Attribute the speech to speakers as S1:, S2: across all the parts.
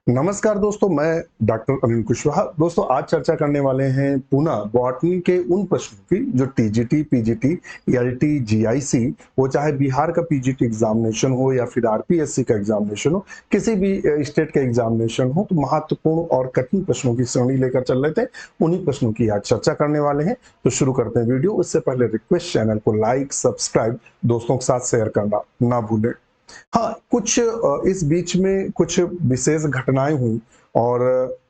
S1: नमस्कार दोस्तों, मैं डॉक्टर अनिल कुशवाहा। दोस्तों, आज चर्चा करने वाले हैं पुनः बॉटनी के उन प्रश्नों की जो टीजीटी, पीजीटी, एलटी, जीआईसी, वो चाहे बिहार का पीजीटी एग्जामिनेशन हो या फिर आरपीएससी का एग्जामिनेशन हो, किसी भी स्टेट का एग्जामिनेशन हो, तो महत्वपूर्ण और कठिन प्रश्नों की श्रेणी लेकर चल रहे थे। उन्हीं प्रश्नों की आज चर्चा करने वाले हैं। तो शुरू करते हैं वीडियो। उससे पहले रिक्वेस्ट, चैनल को लाइक, सब्सक्राइब, दोस्तों के साथ शेयर करना ना भूलें। हाँ, कुछ इस बीच में कुछ विशेष घटनाएँ हुई और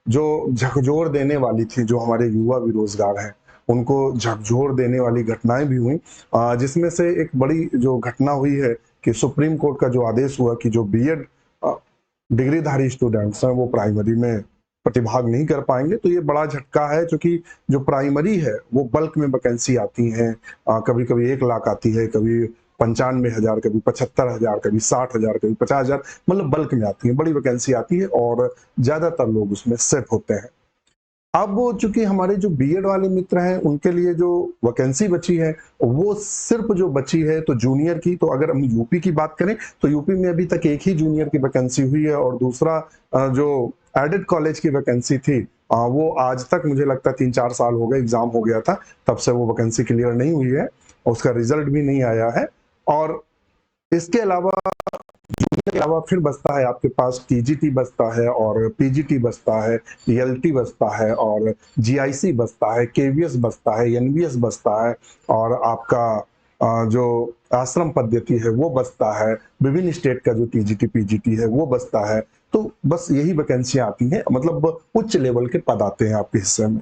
S1: जो झकझोर देने वाली थी, जो हमारे युवा बेरोज़गार हैं, उनको झकझोर देने वाली घटनाएँ भी हुईं। जिसमें से एक बड़ी जो घटना हुई है कि सुप्रीम कोर्ट का जो आदेश हुआ कि जो बीएड डिग्रीधारी स्टूडेंट्स हैं, वो प्राइमरी में प्रतिभाग नहीं कर पाएँगे। तो ये बड़ा झटका है, क्योंकि जो प्राइमरी है, वो बल्क में वैकेंसी आती हैं। कभी-कभी 1 लाख आती है, कभी 95,000, कभी 75,000, कभी 60,000, कभी 50,000, मतलब बल्क में आती है, बड़ी वैकेंसी आती है और ज़्यादातर लोग उसमें सेट होते हैं। अब चूँकि हमारे जो बीएड वाले मित्र हैं, उनके लिए जो वैकेंसी बची है, वो सिर्फ़ जो बची है तो जूनियर की। तो अगर हम यूपी की बात करें, तो यूपी में अभी तक एक ही जूनियर की वैकेंसी हुई है और दूसरा जो एडेड कॉलेज की वैकेंसी थी, वो आज तक मुझे लगता है 3-4 साल हो गए, एग्ज़ाम हो गया था, तब से वो वैकेंसी क्लियर नहीं हुई है, उसका रिज़ल्ट भी नहीं आया है। और इसके अलावा फिर बचता है आपके पास टीजीटी बचता है और पीजीटी बचता है, एलटी बचता है और जीआईसी बचता है, केवीएस बचता है, एनवीएस बचता है और आपका जो आश्रम पद्धति है वो बचता है, विभिन्न स्टेट का जो टीजीटी, पीजीटी है वो बचता है। तो बस यही वैकेंसियाँ आती हैं, मतलब उच्च लेवल के पद आते हैं आपके हिस्से में।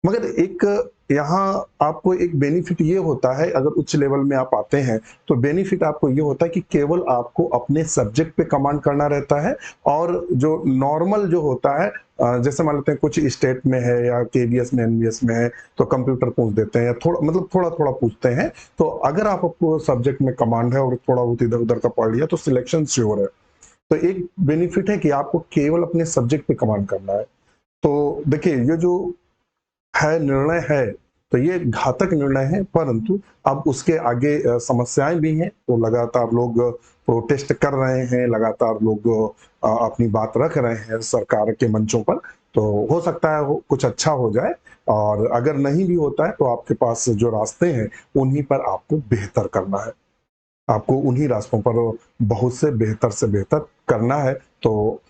S1: मगर एक यहाँ आपको एक बेनिफिट ये होता है, अगर उच्च लेवल में आप आते हैं, तो बेनिफिट आपको ये होता है कि केवल आपको अपने सब्जेक्ट पे कमांड करना रहता है। और जो नॉर्मल जो होता है, जैसे मान लेते हैं कुछ स्टेट में है या केवीएस में, एनवीएस में है, तो कंप्यूटर पूछ देते हैं या थोड़ा मतलब थोड़ा-थोड़ा पूछते हैं। तो अगर आपको सब्जेक्ट में कमांड है और थोड़ा बहुत इधर-उधर का पढ़ लिया, तो सिलेक्शन श्योर है। तो एक बेनिफिट है कि आपको केवल अपने सब्जेक्ट पे कमांड करना है। तो देखिए, ये जो निर्णय है, तो ये घातक निर्णय है, परंतु अब उसके आगे समस्याएँ भी हैं, तो लगातार लोग प्रोटेस्ट कर रहे हैं, लगातार लोग अपनी बात रख रहे हैं सरकार के मंचों पर। तो हो सकता है वो कुछ अच्छा हो जाए, और अगर नहीं भी होता है, तो आपके पास जो रास्ते हैं, उन्हीं पर आपको बेहतर करना है। आपको उन्हीं रास्तों पर बहुत से बेहतर करना है। तो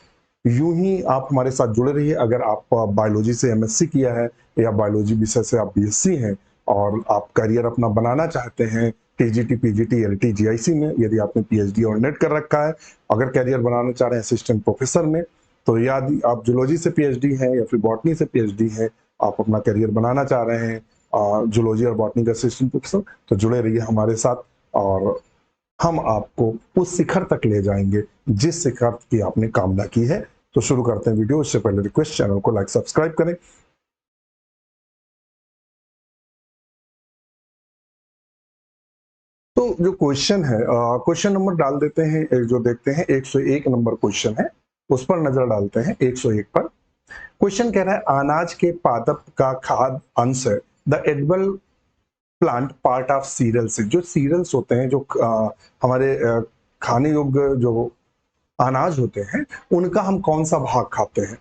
S1: यूँ ही आप हमारे साथ जुड़े रहिए। अगर आप बायोलॉजी से एमएससी किया है या बायोलॉजी विषय से आप बीएससी हैं और आप करियर अपना बनाना चाहते हैं टीजीटी, पीजीटी, एलटी, जीआईसी में, यदि आपने पीएचडी और नेट कर रखा है, अगर करियर बनाना चाह रहे हैं असिस्टेंट प्रोफेसर में, तो यदि आप जूलॉजी से पीएचडी हैं या फिर बॉटनी से पीएचडी हैं, आप अपना करियर बनाना चाह रहे हैं जूलॉजी और बॉटनी का असिस्टेंट प्रोफेसर, तो जुड़े रहिए हमारे साथ और हम आपको उस शिखर तक ले जाएँगे, जिस शिखर की आपने कामना की है। तो शुरू करते हैं वीडियो। उससे पहले रिक्वेस्ट, चैनल को लाइक, सब्सक्राइब करें। तो जो क्वेश्चन है, क्वेश्चन नंबर डाल देते हैं, जो देखते हैं 101 नंबर क्वेश्चन है, उस पर नज़र डालते हैं 101 पर। क्वेश्चन कह रहा है, अनाज के पादप का खाद्य अंश है, the edible plant part of cereals. जो सीरियल्स होते हैं, जो हमारे खाने योग्य जो अनाज होते हैं, उनका हम कौन-सा भाग खाते हैं?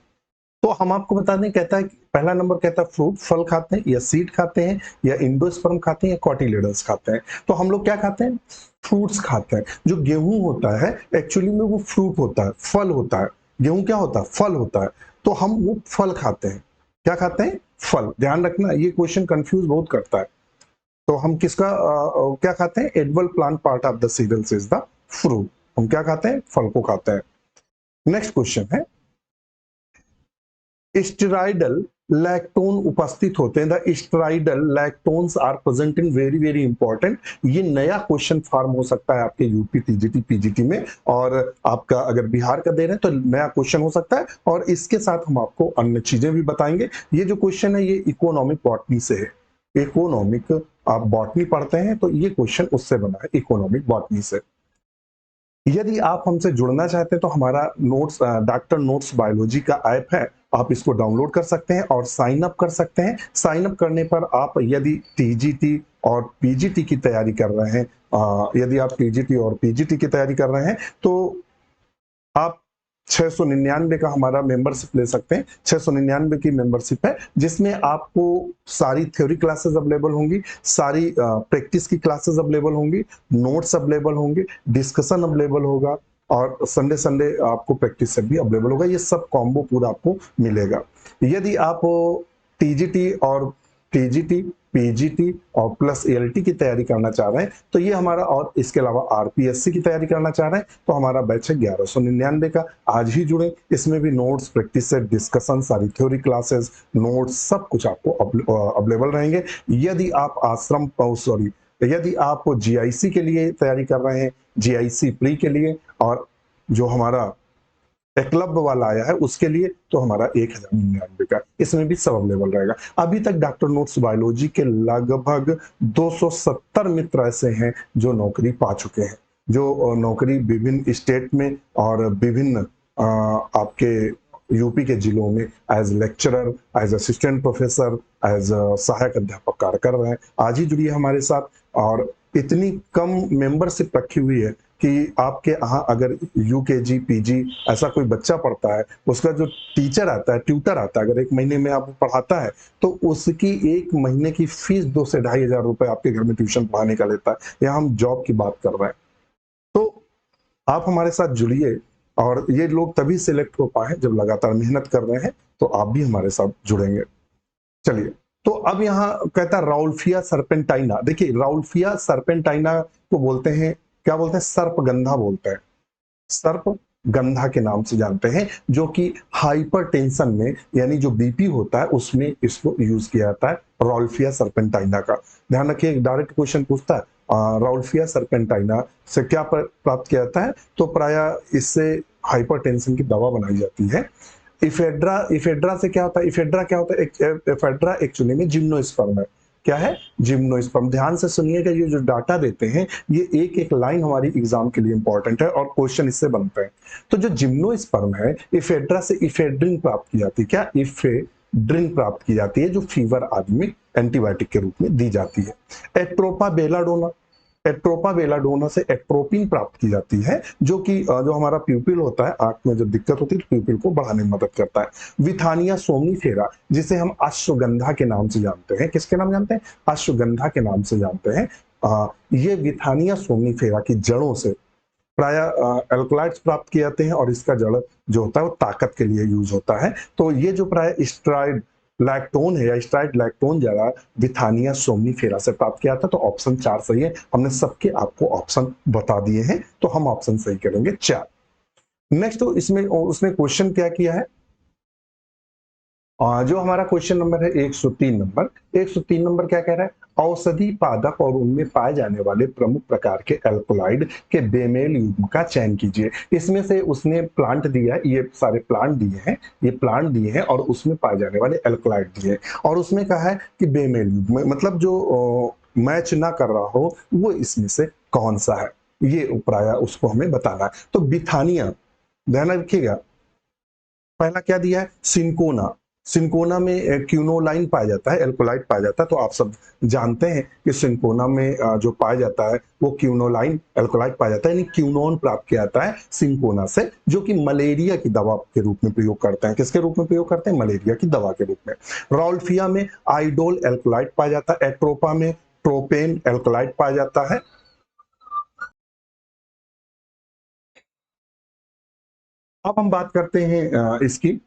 S1: तो हम आपको बता दें, कहता है कि पहला नंबर कहता है फ्रूट, फल खाते हैं या सीड खाते हैं या एंडोस्पर्म खाते हैं या कॉटिलेडन्स खाते हैं। तो हम लोग क्या खाते हैं? फ्रूट्स खाते हैं। जो गेहूँ होता है, एक्चुअली में वो फ्रूट होता है, फल होता है। गेहूँ क्या होता है? फल होता है। तो हम वो फल खाते हैं। क्या खाते हैं? फल। ध्यान रखना, ये क्वेश्चन कन्फ्यूज़ बहुत करता है। तो हम किसका क्या खाते हैं? Edible plant part of the cereals is the fruit. हम क्या खाते हैं? फल को खाते हैं। नेक्स्ट क्वेश्चन है, स्टेरॉयडल लैक्टोन उपस्थित होते हैं। The steroidal lactones are present in very very important. ये नया क्वेश्चन फॉर्म हो सकता है आपके यूपी टीजीटी पीजीटी में, और आपका अगर बिहार का दे रहे हैं तो नया क्वेश्चन हो सकता है। और इसके साथ हम आपको अन्य चीजें भी बताएंगे। ये जो क्वेश्चन है, ये इकोनॉमिक बॉटनी से है। इकोनॉमिक, आप बॉटनी पढ़ते हैं तो ये क्वेश्चन उससे बना है, इकोनॉमिक बॉटनी से। यदि आप हमसे जुड़ना चाहते हैं, तो हमारा नोट्स, डॉक्टर नोट्स बायोलॉजी का ऐप है, आप इसको डाउनलोड कर सकते हैं और साइन अप कर सकते हैं। साइन अप करने पर आप यदि टीजीटी और पीजीटी की तैयारी कर रहे हैं, यदि आप टीजीटी और पीजीटी की तैयारी कर रहे हैं, तो आप 699 का हमारा मेंबरशिप ले सकते हैं। 699 की मेंबरशिप है, जिसमें आपको सारी थ्योरी क्लासेस अवेलेबल होंगी, सारी प्रैक्टिस की क्लासेस अवेलेबल होंगी, नोट्स अवेलेबल होंगे, डिस्कशन अवेलेबल होगा और संडे संडे आपको प्रैक्टिस सेट भी अवेलेबल होगा। ये सब कॉम्बो पूरा आपको मिलेगा। यदि आप टीजीटी और टीजीटी, पीजीटी और प्लस एलटी की तैयारी करना चाह रहे हैं तो ये हमारा, और इसके अलावा आरपीएससी की तैयारी करना चाह रहे हैं तो हमारा बैच है 1199 का। आज ही जुड़े, इसमें भी नोट्स, प्रैक्टिस सेट, डिस्कशन, सारी थ्योरी क्लासेस, नोट्स सब कुछ आपको अवेलेबल रहेंगे। यदि आप आश्रम सॉरी यदि आप जीआईसी के लिए तैयारी कर रहे हैं, जीआईसी प्री के लिए, और जो हमारा एकलव्य वाला आया है उसके लिए, तो हमारा 1099 का, इसमें भी सब अवेलेबल रहेगा। अभी तक डॉक्टर नोट्स बायोलॉजी के लगभग 270 मित्र ऐसे हैं जो नौकरी पा चुके हैं, जो नौकरी विभिन्न स्टेट में और विभिन्न आपके यूपी के जिलों में as lecturer, as assistant professor, as सहायक अध्यापक कार्य कर रहे हैं। आज ही जुड़िए हमारे साथ। और इतनी कम मेंबरशिप रखी हुई है कि आपके यहाँ अगर यूकेजी, पीजी ऐसा कोई बच्चा पढ़ता है, उसका जो टीचर आता है, ट्यूटर आता है, अगर 1 महीने में आपको पढ़ाता है तो उसकी 1 महीने की फीस 2 से 2,500 रुपए आपके घर में ट्यूशन पढ़ाने का लेता है। यहाँ हम जॉब की बात कर रहे हैं। तो आप हमारे साथ जुड़िए, और ये लोग तभी सिलेक्ट हो पाए जब लगातार मेहनत कर रहे हैं, तो आप भी हमारे साथ जुड़ेंगे। चलिए, तो अब यहाँ कहता है राउल्फिया सर्पेंटाइना। देखिए, राउल्फिया सर्पेंटाइना को बोलते हैं, क्या बोलते हैं, सर्पगंधा बोलते हैं, सर्प गंधा के नाम से जानते हैं, जो कि हाइपरटेंशन में, यानी जो बीपी होता है उसमें इसको यूज किया जाता है, राउल्फिया सर्पेंटाइना का। ध्यान रखिए, डायरेक्ट क्वेश्चन पूछता है राउल्फिया सर्पेंटाइना से क्या प्राप्त किया जाता है, तो प्राय इससे हाइपरटेंशन की दवा बनाई जाती है। इफेड्रा से क्या होता है, इफेड्रा क्या होता है, इफेड्रा एक्चुअली में जिम्नोस्पर्म है। क्या है, जिम्नोस्पर्म। ध्यान से सुनिएगा, ये जो डाटा देते हैं ये एक एक लाइन हमारी एग्जाम के लिए इंपॉर्टेंट है और क्वेश्चन इससे बनते हैं। तो जो जिम्नोस्पर्म है, इफेड्रा से इफेड्रिन प्राप्त की जाती है। क्या, इफेड्रिन प्राप्त की जाती है, जो फीवर आदि में एंटीबायोटिक के रूप में दी जाती है। एट्रोपा बेलाडोना, एट्रोपा बेलाडोना से एट्रोपिन प्राप्त की जाती है, जो कि जो हमारा प्यूपिल होता है, आंख में जब दिक्कत होती है तो प्यूपिल को बढ़ाने में मदद करता है। विथानिया सोमनीफेरा, जिसे हम अश्वगंधा के नाम से जानते हैं, किसके नाम जानते हैं, अश्वगंधा के नाम से जानते हैं। ये विथानिया सोमनीफेरा की जड़ों से प्राय एल्कोलाइड्स प्राप्त किए जाते हैं, और इसका जड़ जो होता है वो ताकत के लिए यूज होता है। तो ये जो प्राय स्ट्राइड लैक्टोन है या स्ट्राइड लैक्टोन जरा विथानिया सोमनीफेरा से प्राप्त किया था। तो ऑप्शन 4 सही है। हमने सबके आपको ऑप्शन बता दिए हैं, तो हम ऑप्शन सही करेंगे 4। नेक्स्ट, तो इसमें उसने क्वेश्चन क्या किया है, जो हमारा क्वेश्चन नंबर है 103 नंबर, 103 नंबर क्या कह रहा है, औषधि पादप और उनमें पाए जाने वाले प्रमुख प्रकार के एल्कोलाइड के बेमेल युग्म का चयन कीजिए। इसमें से उसने प्लांट दिया है, ये सारे प्लांट दिए हैं, ये प्लांट दिए हैं और उसमें पाए जाने वाले एल्कोलाइड दिए हैं, और उसमें कहा है कि बेमेल युग्म मतलब जो मैच ना कर रहा हो वो इसमें से कौन सा है, ये प्राय उसको हमें बताना है। तो बिथानिया, ध्यान रखिएगा, पहला क्या दिया है, सिंकोना। सिंकोना में क्यूनोलाइन पाया जाता है, एल्कोलाइड पाया जाता है। तो आप सब जानते हैं कि सिंकोना में जो पाया जाता है वो क्यूनोलाइन एल्कोलाइड पाया जाता है, यानी क्यूनोन प्राप्त किया जाता है सिंकोना से, जो कि मलेरिया की दवा के रूप में प्रयोग करते हैं। किसके रूप में प्रयोग करते हैं, मलेरिया की दवा के रूप में। राउल्फिया में आइडोल एल्कोलाइड पाया जाता है। एट्रोपा में ट्रोपेन एल्कोलाइड पाया जाता है। अब हम बात करते हैं इसकी,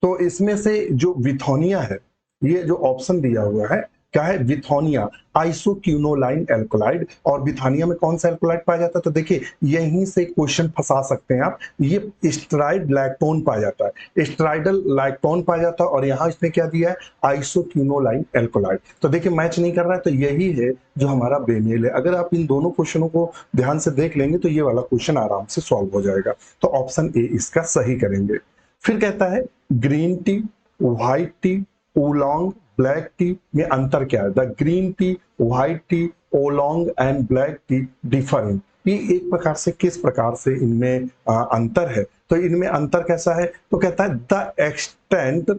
S1: तो इसमें से जो विथोनिया है, ये जो ऑप्शन दिया हुआ है क्या है, विथोनिया आइसोक्यूनोलाइन एल्कोलाइड। और विथानिया में कौन सा एल्कोलाइड पाया जाता है, तो देखिए यहीं से क्वेश्चन फंसा सकते हैं आप। ये स्ट्राइड लैक्टोन पाया जाता है, स्ट्राइडल लैक्टोन पाया जाता है, और यहाँ इसने क्या दिया है, आइसोक्यूनोलाइन एल्कोलाइड। तो देखिए मैच नहीं कर रहा है, तो यही है जो हमारा बेमेल है। अगर आप इन दोनों क्वेश्चनों को ध्यान से देख लेंगे तो ये वाला क्वेश्चन आराम से सॉल्व हो जाएगा। तो ऑप्शन ए इसका सही करेंगे। फिर कहता है green tea, white T, oolong, black T में अंतर क्या है। The green tea, white T, oolong and black T differ in, ये एक प्रकार से किस प्रकार से इनमें अंतर है। तो इनमें अंतर कैसा है, तो कहता है the extent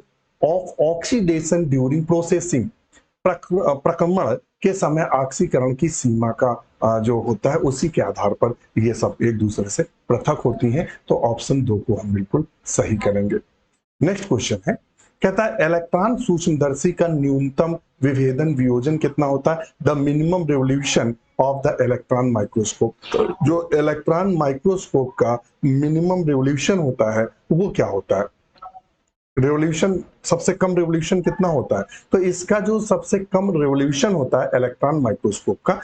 S1: of oxidation during processing, प्रक्रमण के समय ऑक्सीकरण की सीमा का जो होता है उसी के आधार पर ये सब एक दूसरे से पृथक होती हैं। तो ऑप्शन 2 को हम बिल्कुल सही करेंगे। नेक्स्ट क्वेश्चन है, कहता है इलेक्ट्रॉन सूक्ष्मदर्शी का न्यूनतम विभेदन वियोजन कितना होता है? The minimum revolution of the electron microscope. जो इलेक्ट्रॉन माइक्रोस्कोप का मिनिमम रेवोल्यूशन होता है वो क्या होता है? रेवोल्यूशन, सबसे कम रेवोल्यूशन कितना होता है? तो इसका जो सबसे कम रेवोल्यूशन होता है इलेक्ट्रॉन माइक्रोस्कोप का,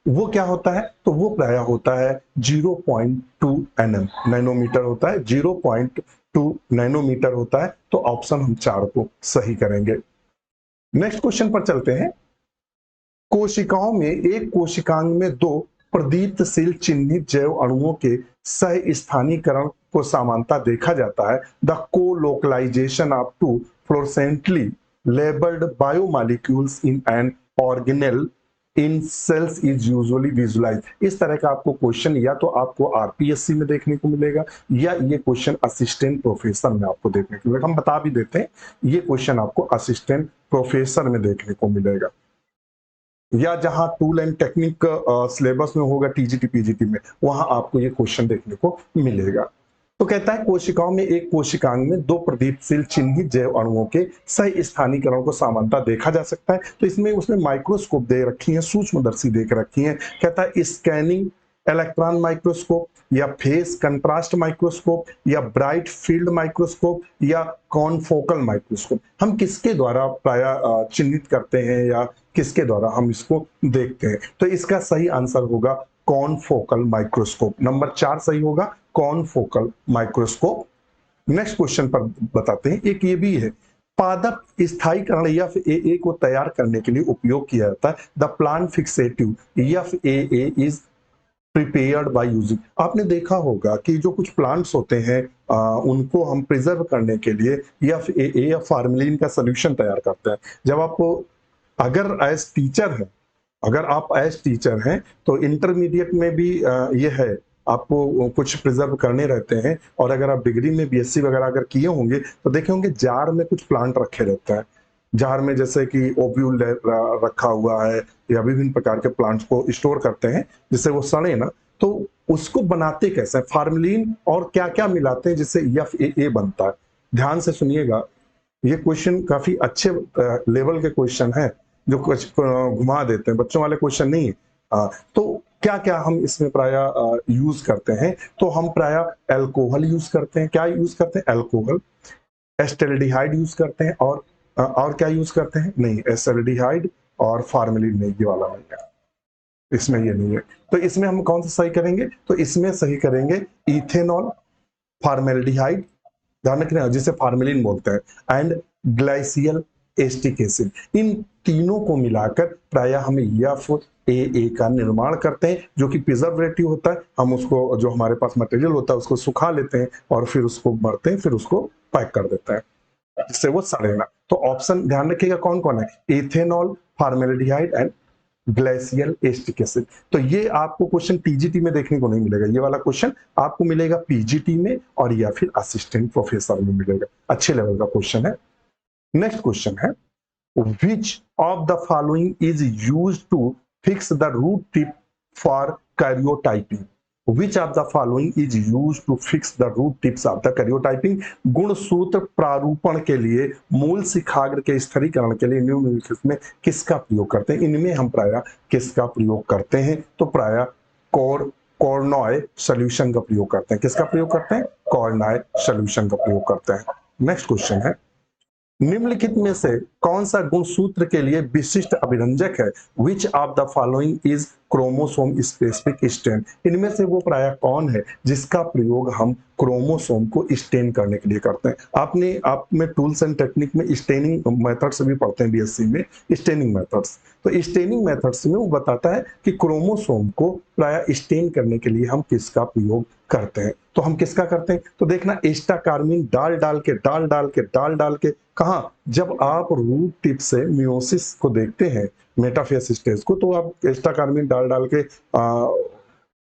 S1: वो क्या होता है? तो वो प्राय होता है 0.2 nm, नैनोमीटर होता है, 0.2 नैनोमीटर होता है। तो ऑप्शन हम 4 को सही करेंगे। नेक्स्ट क्वेश्चन पर चलते हैं। कोशिकाओं में एक कोशिकांग में 2 प्रदीप्तशील चिन्हित जैव अणुओं के सह स्थानीकरण को समानता देखा जाता है। The colocalisation of 2 fluorescently labelled biomolecules in an organelle in cells is usually visualise. इस तरह का आपको क्वेश्चन या तो आपको आरपीएससी में देखने को मिलेगा या ये क्वेश्चन असिस्टेंट प्रोफेसर में आपको देखने को मिलेगा। हम बता भी देते हैं, ये क्वेश्चन आपको असिस्टेंट प्रोफेसर में देखने को मिलेगा, या जहां टूल एंड टेक्निक सिलेबस में होगा टीजीटी पीजीटी में, वहां आपको ये क्वेश्चन देखने को मिलेगा। तो कहता है कोशिकाओं में एक कोशिकांग में 2 प्रदीप्तशील चिन्हित जैव अणुओं के सह स्थानीकरण को समानता देखा जा सकता है। तो इसमें उसने माइक्रोस्कोप दे रखी है, सूक्ष्मदर्शी देख रखी है। कहता है स्कैनिंग इलेक्ट्रॉन माइक्रोस्कोप या फेस कंट्रास्ट माइक्रोस्कोप या ब्राइट फील्ड माइक्रोस्कोप या कॉनफोकल माइक्रोस्कोप। हम किसके द्वारा प्राय चिन्हित करते हैं या किसके द्वारा हम इसको देखते हैं? तो इसका सही आंसर होगा कॉनफोकल माइक्रोस्कोप। नंबर 4 सही होगा, कॉनफोकल माइक्रोस्कोप। नेक्स्ट क्वेश्चन पर बताते हैं, एक ये भी है, पादप स्थायीकरण FAA को तैयार करने के लिए उपयोग किया जाता है। The plant fixative FAA is prepared by using. आपने देखा होगा कि जो कुछ प्लांट्स होते हैं उनको हम प्रिजर्व करने के लिए FAA या फार्मेलिन का सोल्यूशन तैयार करते हैं। जब आपको, अगर एज टीचर है, अगर आप एज टीचर हैं तो इंटरमीडिएट में भी ये है, आपको कुछ प्रिजर्व करने रहते हैं। और अगर आप डिग्री में बीएससी वगैरह अगर किए होंगे तो देखे होंगे जार में कुछ प्लांट रखे रहते हैं। जार में जैसे कि ओव्यूल रखा हुआ है या विभिन्न प्रकार के प्लांट्स को स्टोर करते हैं जिससे वो सड़े ना। तो उसको बनाते कैसे, फार्मेलिन और क्या क्या मिलाते हैं जिससे FAA बनता है? ध्यान से सुनिएगा, ये क्वेश्चन काफी अच्छे लेवल के क्वेश्चन है जो कुछ घुमा देते हैं, बच्चों वाले क्वेश्चन नहीं है। तो क्या क्या हम इसमें प्राय यूज करते हैं? तो हम प्राय अल्कोहल यूज करते हैं। क्या यूज करते हैं? अल्कोहल। एस्टेल्डिहाइड यूज करते हैं और क्या यूज करते हैं? नहीं, एस्टेल्डिहाइड और फार्मेलिन नहीं, ये वाला नहीं है, इसमें ये नहीं है। तो इसमें हम कौन सा सही करेंगे? तो इसमें सही करेंगे इथेनॉल, फार्मेल्डिहाइड, ध्यान रखना जिसे फार्मेलिन बोलते हैं, एंड ग्लाइसियल एस्टिक एसिड। इन तीनों को मिलाकर प्राय हम FAA का निर्माण करते हैं जो कि प्रिजर्वेटिव होता है। हम उसको, जो हमारे पास मटेरियल होता है उसको सुखा लेते हैं और फिर उसको भरते हैं, फिर उसको पैक कर देते हैं जिससे वो सड़े ना। तो ऑप्शन ध्यान रखिएगा कौन कौन है, ethanol, formaldehyde and glacial acetic acid. तो ये आपको क्वेश्चन टीजीटी में देखने को नहीं मिलेगा, ये वाला क्वेश्चन आपको मिलेगा पीजीटी में और या फिर असिस्टेंट प्रोफेसर में मिलेगा। अच्छे लेवल का क्वेश्चन है। नेक्स्ट क्वेश्चन है, which of the following is used to fix the root tip for karyotyping? Which of the following is used to fix the root tips of the karyotyping? गुणसूत्र प्रारूपण के लिए, मूल शिखाग्र के स्थिरीकरण के लिए निम्नलिखित में किसका प्रयोग करते हैं? इनमें हम प्राय किसका प्रयोग करते हैं? तो प्राय कॉर्नॉय सॉल्यूशन का प्रयोग करते हैं। किसका प्रयोग करते हैं? कॉर्नॉय सॉल्यूशन का प्रयोग करते हैं। नेक्स्ट क्वेश्चन है, निम्नलिखित में से कौन सा गुणसूत्र के लिए विशिष्ट अभिरंजक है? Which of the following is chromosome specific stain? इनमें से वो प्राय कौन है जिसका प्रयोग हम क्रोमोसोम को स्टेन करने के लिए करते हैं? आप में टूल्स एंड टेक्निक में स्टेनिंग मेथड्स भी पढ़ते हैं बीएससी में, स्टेनिंग मेथड्स। तो स्टेनिंग मेथड्स में वो बताता है कि क्रोमोसोम को प्राय स्टेन करने के लिए हम किसका प्रयोग करते हैं। तो हम किसका करते हैं? तो देखना, एस्टा कार्मिन डाल डाल के कहा, जब आप रूट टिप से मियोसिस को देखते हैं, मेटाफेस स्टेज को, तो आप एस्टा कार्मिन डाल के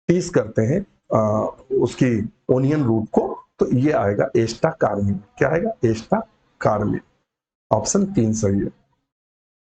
S1: टीस करते हैं उसकी ओनियन रूट को, तो ये आएगा एस्टा कार्मिन। क्या आएगा? एस्टा कार्मिन। ऑप्शन 3 सही है।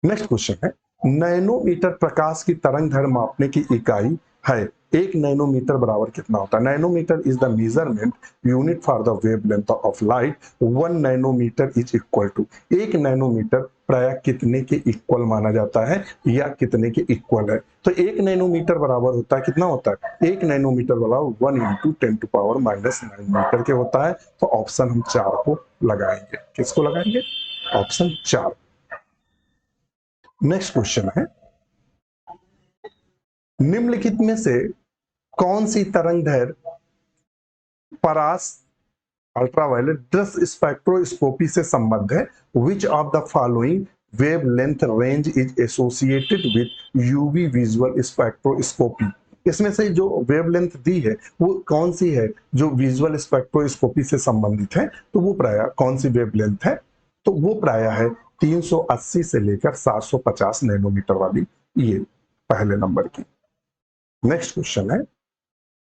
S1: नेक्स्ट क्वेश्चन है, नैनोमीटर प्रकाश की तरंग दैर्घ्य मापने की इकाई है। 1 नैनोमीटर बराबर कितना होता है? Nanometre is the measurement unit for the wavelength of light. 1 nanometre is equal to, 1 nanometre प्राय कितने के इक्वल माना जाता है या कितने के इक्वल है? तो 1 नैनोमीटर बराबर होता है, कितना होता है? 1 नैनोमीटर बराबर 1 × 10⁻⁹ मीटर के होता है। तो ऑप्शन हम 4 को लगाएंगे। किसको लगाएंगे? ऑप्शन 4। नेक्स्ट क्वेश्चन है, निम्नलिखित में से कौन सी तरंग दैर्घ्य परास अल्ट्रावायलेट दृश्य स्पेक्ट्रोस्कोपी से संबद्ध है? Which of the following wavelength range is associated with UV visual spectroscopy? इसमें से जो वेवलेंथ दी है वो कौन सी है जो विजुअल स्पेक्ट्रोस्कोपी से संबंधित है? तो वो प्राय कौन सी वेवलेंथ है? तो वो प्राय है 380 से लेकर 750 नैनोमीटर वाली, ये पहले नंबर की। नेक्स्ट क्वेश्चन है,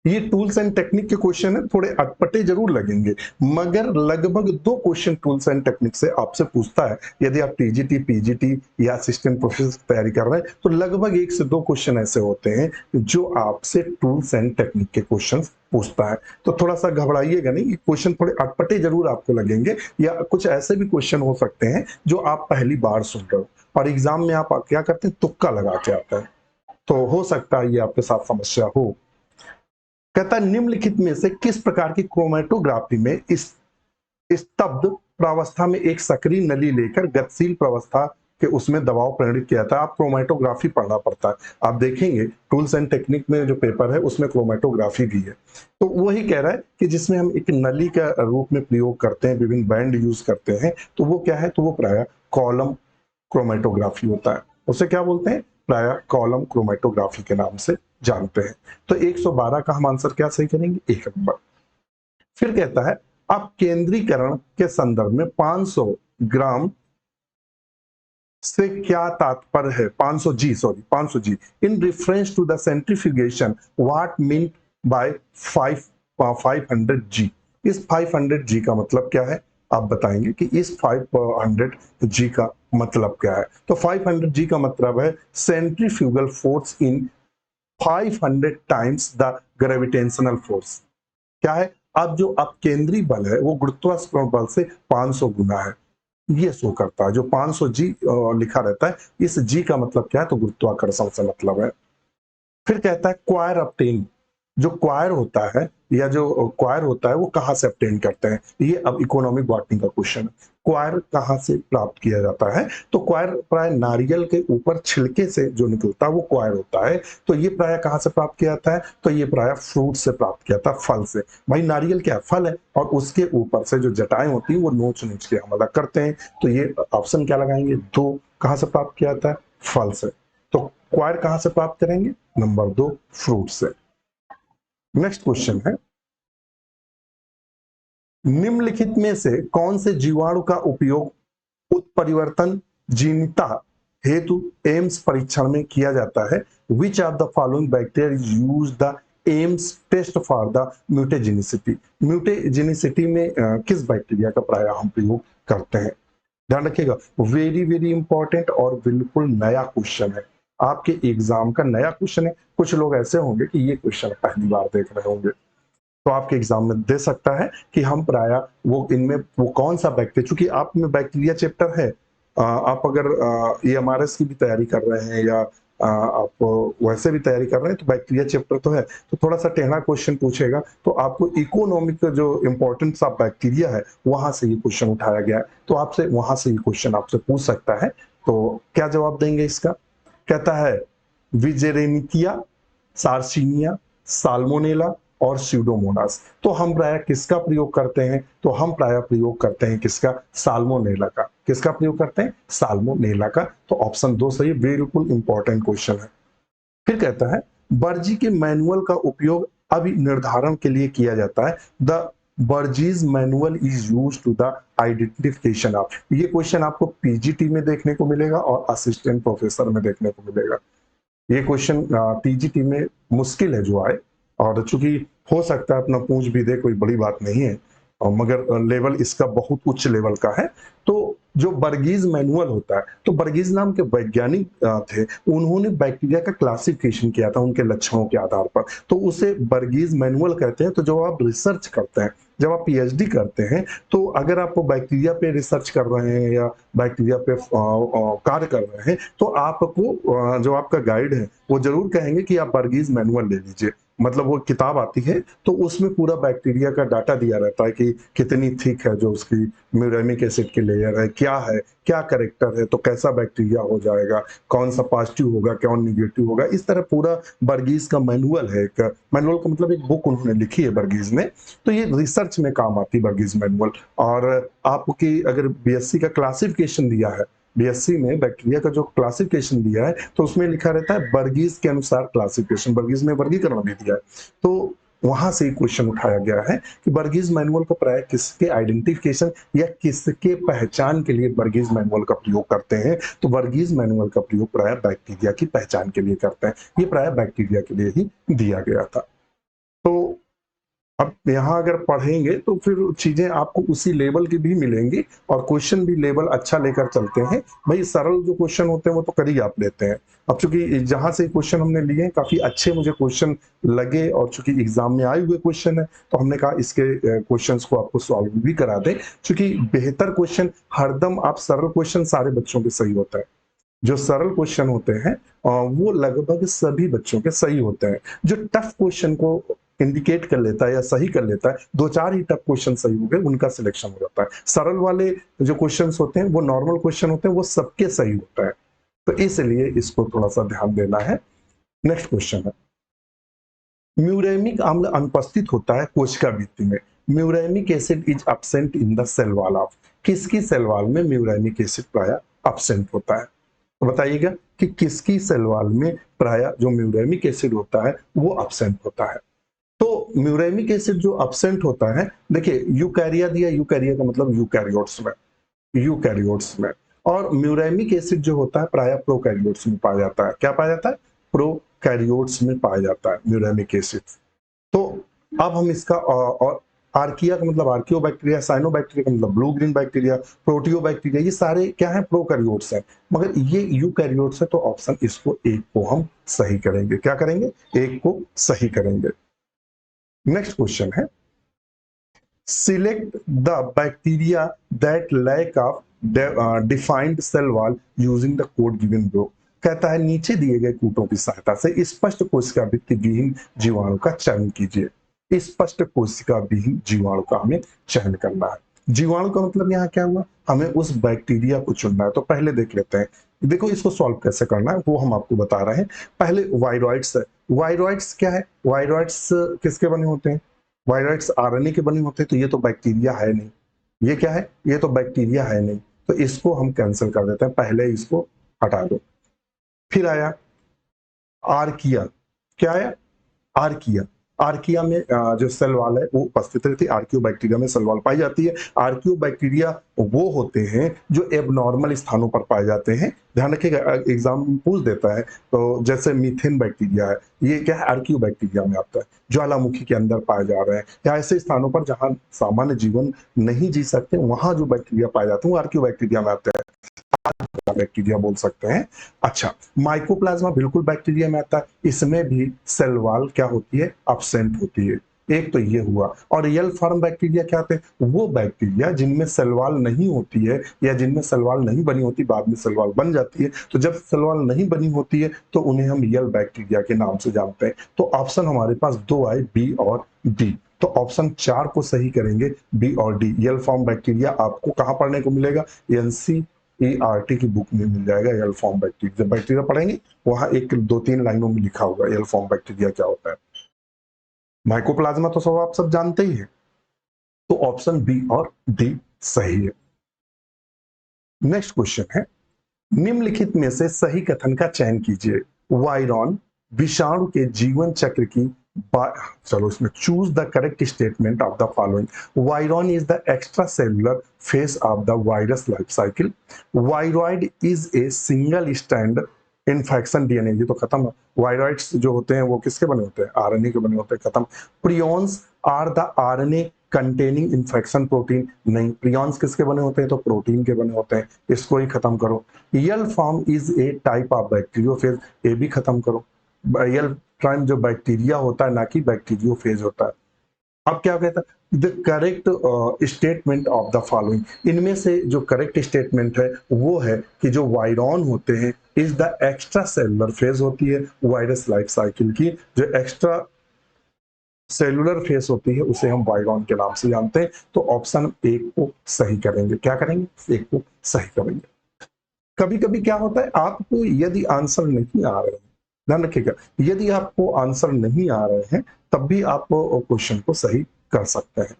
S1: ये टूल्स एंड टेक्निक के क्वेश्चन है, थोड़े अटपटे जरूर लगेंगे मगर लगभग 2 क्वेश्चन टूल्स एंड टेक्निक से आपसे पूछता है। यदि आप टीजीटी, पीजीटी या असिस्टेंट प्रोफेसर की तैयारी कर रहे हैं तो लगभग 1 से 2 क्वेश्चन ऐसे होते हैं जो आपसे टूल्स एंड टेक्निक के क्वेश्चन पूछता है। तो थोड़ा सा घबराइएगा नहीं, ये क्वेश्चन थोड़े अटपटे जरूर आपको लगेंगे या कुछ ऐसे भी क्वेश्चन हो सकते हैं जो आप पहली बार सुन रहे हो और एग्जाम में आप क्या करते हैं, तुक्का लगा के आते हैं। तो हो सकता है ये आपके साथ समस्या हो। कहता है निम्नलिखित में से किस प्रकार की क्रोमेटोग्राफी में इस स्तब्ध प्रावस्था में एक सक्रिय नली लेकर गतिशील प्रावस्था के उसमें दबाव प्रेरित किया था? आप क्रोमेटोग्राफी पढ़ना पड़ता है। आप देखेंगे टूल्स एंड टेक्निक में जो पेपर है उसमें क्रोमेटोग्राफी भी है। तो वही कह रहा है कि जिसमें हम एक नली का रूप में प्रयोग करते हैं, विभिन्न बैंड यूज करते हैं, तो वो क्या है? तो वो प्राय कॉलम क्रोमेटोग्राफी होता है। उसे क्या बोलते हैं? प्राय कॉलम क्रोमेटोग्राफी के नाम से जानते हैं। तो 112 का हम आंसर क्या सही करेंगे? 1 नंबर। फिर कहता है अब केंद्रीकरण के संदर्भ में 500 ग्राम से क्या तात्पर्य है? 500 G in reference to the centrifugation what mean by 500 G. इस 500 जी का मतलब क्या है? आप बताएंगे कि इस 500 जी का मतलब क्या है? तो 500 जी का मतलब है centrifugal force in 500 times the gravitational force. क्या है? अब जो अपकेंद्री बल है वो गुरुत्वाकर्षण बल से 500 गुना है, ये शो करता है। जो 500 जी लिखा रहता है, इस जी का मतलब क्या है? तो गुरुत्वाकर्षण से मतलब है। फिर कहता है क्वायर अपटेन, जो क्वायर होता है या जो क्वायर होता है वो कहाँ से अपटेन करते हैं? ये अब इकोनॉमिक बॉटनी का क्वेश्चन है। क्वायर कहाँ से प्राप्त किया जाता है? तो क्वायर प्राय नारियल के ऊपर छिलके से जो निकलता है वो क्वायर होता है। तो ये प्राय कहाँ से प्राप्त किया जाता है? तो ये प्राय फ्रूट से प्राप्त किया जाता है, फल से। भाई नारियल क्या फल है और उसके ऊपर से जो जटाएं होती है वो नोच नोच के हम अलग करते हैं। तो ये ऑप्शन क्या लगाएंगे? 2 कहाँ से प्राप्त किया जाता है? फल से। तो क्वायर कहाँ से प्राप्त करेंगे? नंबर 2 फ्रूट से। नेक्स्ट क्वेश्चन है, निम्नलिखित में से कौन से जीवाणु का उपयोग उत्परिवर्तन जीनता हेतु एम्स परीक्षण में किया जाता है? Which of the following bacteria is use the Ames test for the mutagenicity? Mutagenicity में किस बैक्टीरिया का प्राय हम प्रयोग करते हैं? ध्यान रखिएगा, वेरी वेरी इंपॉर्टेंट और बिल्कुल नया क्वेश्चन है, आपके एग्जाम का नया क्वेश्चन है। कुछ लोग ऐसे होंगे कि ये क्वेश्चन पहली बार देख रहे होंगे, तो आपके एग्जाम में दे सकता है कि हम प्राय वो इनमें वो कौन सा बैक्टीरिया, चूंकि आप में बैक्टीरिया चैप्टर है, आप अगर एएमआरएस की भी तैयारी कर रहे हैं या आप वैसे भी तैयारी कर रहे हैं तो बैक्टीरिया चैप्टर तो है, तो थोड़ा सा टेढ़ा क्वेश्चन पूछेगा तो आपको इकोनॉमिक जो इंपॉर्टेंस ऑफ बैक्टीरिया है वहां से ये क्वेश्चन उठाया गया है, तो आपसे वहां से ये क्वेश्चन आपसे पूछ सकता है। तो क्या जवाब देंगे इसका? कहता है विजेरेनिकिया, सार्सिनिया, साल्मोनेला और स्यूडोमोनास। तो हम प्राय किसका प्रयोग करते हैं? तो हम प्राय प्रयोग करते हैं किसका? साल्मोनेला का। किसका प्रयोग करते हैं? साल्मोनेला का। तो ऑप्शन 2 सही, बिल्कुल इंपॉर्टेंट क्वेश्चन है। फिर कहता है बर्जी के मैनुअल का उपयोग अभी निर्धारण के लिए किया जाता है। The Bergey's manual is use to the identification of. ये क्वेश्चन आपको पीजीटी में देखने को मिलेगा और असिस्टेंट प्रोफेसर में देखने को मिलेगा। ये क्वेश्चन टीजीटी में मुश्किल है जो आए, और चूंकि हो सकता है अपना पूछ भी दे, कोई बड़ी बात नहीं है, मगर लेवल इसका बहुत उच्च लेवल का है। तो जो बर्गीज मैनुअल होता है, तो बर्गीज नाम के वैज्ञानिक थे, उन्होंने बैक्टीरिया का क्लासिफिकेशन किया था उनके लक्षणों के आधार पर, तो उसे बर्गीज मैनुअल कहते हैं। तो जब आप रिसर्च करते हैं, जब आप पीएचडी करते हैं, तो अगर आप बैक्टीरिया पे रिसर्च कर रहे हैं या बैक्टीरिया पे कार्य कर रहे हैं, तो आपको जो आपका गाइड है वो जरूर कहेंगे कि आप बर्गीज मैनुअल ले लीजिए। मतलब वो किताब आती है, तो उसमें पूरा बैक्टीरिया का डाटा दिया रहता है कि कितनी थिक है जो उसकी म्यूरेमिक एसिड की लेयर है, क्या करेक्टर है, तो कैसा बैक्टीरिया हो जाएगा, कौन सा पॉजिटिव होगा, कौन निगेटिव होगा। इस तरह पूरा बर्गीज का मैनुअल है। एक मैनुअल का मतलब एक बुक उन्होंने लिखी है बर्गीज ने, तो ये रिसर्च में काम आती है बर्गीज मैनुअल। और आपकी अगर बीएससी का क्लासिफिकेशन दिया है, बीएससी में बैक्टीरिया का जो क्लासिफिकेशन दिया है, तो उसमें लिखा रहता है बर्गीज के अनुसार क्लासिफिकेशन, बर्गीज ने वर्गीकरण भी दिया है। तो वहां से क्वेश्चन उठाया गया है कि बर्गीज मैनुअल को प्राय किसके आइडेंटिफिकेशन या किसके पहचान के लिए बर्गीज मैनुअल का प्रयोग करते हैं, तो बर्गीज मैनुअल का प्रयोग प्राय बैक्टीरिया की पहचान के लिए करते हैं। ये प्राय बैक्टीरिया के लिए ही दिया गया था। तो अब यहाँ अगर पढ़ेंगे तो फिर चीजें आपको उसी लेवल की भी मिलेंगी, और क्वेश्चन भी लेवल अच्छा लेकर चलते हैं। भाई सरल जो क्वेश्चन होते हैं वो तो कर ही आप लेते हैं। अब चूंकि जहां से क्वेश्चन हमने लिए हैं काफी अच्छे मुझे क्वेश्चन लगे, और चूंकि एग्जाम में आए हुए क्वेश्चन है, तो हमने कहा इसके क्वेश्चंस को आपको सॉल्व भी करा दें। चूंकि बेहतर क्वेश्चन हरदम आप सरल क्वेश्चन सारे बच्चों के सही होता है। जो सरल क्वेश्चन होते हैं वो लगभग सभी बच्चों के सही होते हैं। जो टफ क्वेश्चन को इंडिकेट कर लेता है या सही कर लेता है, दो चार ही टफ क्वेश्चन सही हो गए, उनका सिलेक्शन हो जाता है। सरल वाले जो क्वेश्चंस होते हैं वो नॉर्मल क्वेश्चन होते हैं, वो सबके सही होता है। तो इसलिए इसको थोड़ा सा ध्यान देना है। नेक्स्ट क्वेश्चन है, म्यूरेमिक अम्ल अनुपस्थित होता है कोशिका भित्ति में। Muramic acid is absent in the cell wall of, किसकी सेल वॉल में म्यूरेमिक एसिड प्राय एब्सेंट होता है? तो बताइएगा कि किसकी सेल वॉल में प्राय जो म्यूरेमिक एसिड होता है वो एब्सेंट होता है। तो म्यूरेमिक एसिड जो एब्सेंट होता है, देखिए यूकैरिया दिया, यूकैरिया का मतलब यूकैरियोट्स में, यूकैरियोट्स में। और म्यूरेमिक एसिड जो होता है प्राय प्रोकैरियोट्स में पाया जाता है। क्या पाया जाता है? प्रोकैरियोट्स में पाया जाता है म्यूरेमिक एसिड। तो अब हम इसका और आर्किया का मतलब आर्कियो बैक्टीरिया, साइनोबैक्टीरिया का मतलब blue green bacteria, proteo bacteria, ये सारे क्या है? प्रोकैरियोट्स हैं, मगर ये यूकैरियोट्स है। तो ऑप्शन इसको एक को हम सही करेंगे। क्या करेंगे? एक को सही करेंगे। नेक्स्ट क्वेश्चन है, select the bacteria that lack of defined cell wall using the code given below. कहता है नीचे दिए गए कूटों की सहायता से स्पष्ट कोशिका भित्ति विहीन जीवाणु का चयन कीजिए। स्पष्ट कोशिका विहीन जीवाणु का हमें चयन करना है। जीवाणु का मतलब यहाँ क्या हुआ? हमें उस बैक्टीरिया को चुनना है। तो पहले देख लेते हैं, देखो इसको सॉल्व कैसे करना है वो हम आपको बता रहे हैं। पहले वायरॉइड्स है। वायरॉइड्स क्या है? वायरॉइड्स किसके बने होते हैं? वायरॉइड्स आरएनए के बने होते हैं, तो ये तो बैक्टीरिया है नहीं। ये क्या है? ये तो बैक्टीरिया है नहीं, तो इसको हम कैंसिल कर देते हैं, पहले इसको हटा दो। फिर आया आर्किया। क्या आया? आर्किया। आर्किया में जो सेल वॉल है वो उपस्थित रहती है। आर्कियो बैक्टीरिया में सेल वॉल पाई जाती है। आर्कियो बैक्टीरिया वो होते हैं जो एबनॉर्मल स्थानों पर पाए जाते हैं। ध्यान रखिएगा, एग्जाम पूछ देता है। तो जैसे मीथेन बैक्टीरिया है, ये क्या है? आर्कियो बैक्टीरिया में आता है। ज्वालामुखी के अंदर पाए जा रहे हैं, या ऐसे स्थानों पर जहां सामान्य जीवन नहीं जी सकते, वहां जो बैक्टीरिया पाए जाते हैं वो आर्कियो बैक्टीरिया में आते हैं, बैक्टीरिया बोल सकते हैं। अच्छा, माइकोप्लाज्मा बिल्कुल बैक्टीरिया में आता है। इसमें भी सेल वॉल क्या होती है? एब्सेंट होती है। एक तो ये हुआ। और रियल फॉर्म बैक्टीरिया क्या होते हैं? वो बैक्टीरिया जिनमें सेल वॉल नहीं होती है, या जिनमें सेल वॉल नहीं बनी होती, बाद में सेल वॉल बन जाती है। तो जब सेल वॉल नहीं बनी होती है तो उन्हें हम रियल बैक्टीरिया के नाम से जानते हैं। तो ऑप्शन हमारे पास दो आए, बी और डी। तो ऑप्शन 4 को सही करेंगे, बी और डी। रियल फॉर्म बैक्टीरिया आपको कहां पढ़ने को मिलेगा? एनसीईआरटी की बुक में मिल जाएगा। एल फॉर्म बैक्टीरिया, जब बैक्टीरिया पढ़ेंगे वहां एक दो तीन लाइनों में लिखा होगा एल फॉर्म बैक्टीरिया क्या होता है। माइकोप्लाज्मा तो सब आप सब जानते ही है। तो ऑप्शन बी और डी सही है। नेक्स्ट क्वेश्चन है, निम्नलिखित में से सही कथन का चयन कीजिए। वायरॉन विषाणु के जीवन चक्र की चलो इसमें choose the correct statement of the following. Virion is the extracellular phase of the virus life cycle. Viroid is a single stand infection DNA, ये तो खत्म। वायरॉइड्स जो होते हैं वो किसके बने होते हैं? आरएनए के बने होते हैं, खत्म। Prions are the RNA containing infection protein, नहीं। प्रियॉन्स किसके बने होते हैं? तो प्रोटीन के बने होते हैं, इसको ही खत्म करो। यल form is a type of bacteriophage, ये भी खत्म करो। यल प्राइम जो बैक्टीरिया होता है, ना कि बैक्टीरियोफेज होता है। अब क्या कहता है? The correct statement of the following, इनमें से जो करेक्ट स्टेटमेंट है वो है कि जो वायरॉन होते हैं is the extra cellular phase होती है वायरस लाइफ साइकिल की। जो एक्स्ट्रा सेलुलर फेस होती है उसे हम वायरॉन के नाम से जानते हैं। तो ऑप्शन एक को सही करेंगे। क्या करेंगे? एक को सही करेंगे। कभी कभी क्या होता है, आपको यदि आंसर नहीं आ रहे हैं, ध्यान रखिएगा, यदि आपको आंसर नहीं आ रहे हैं तब भी आप क्वेश्चन को सही कर सकते हैं।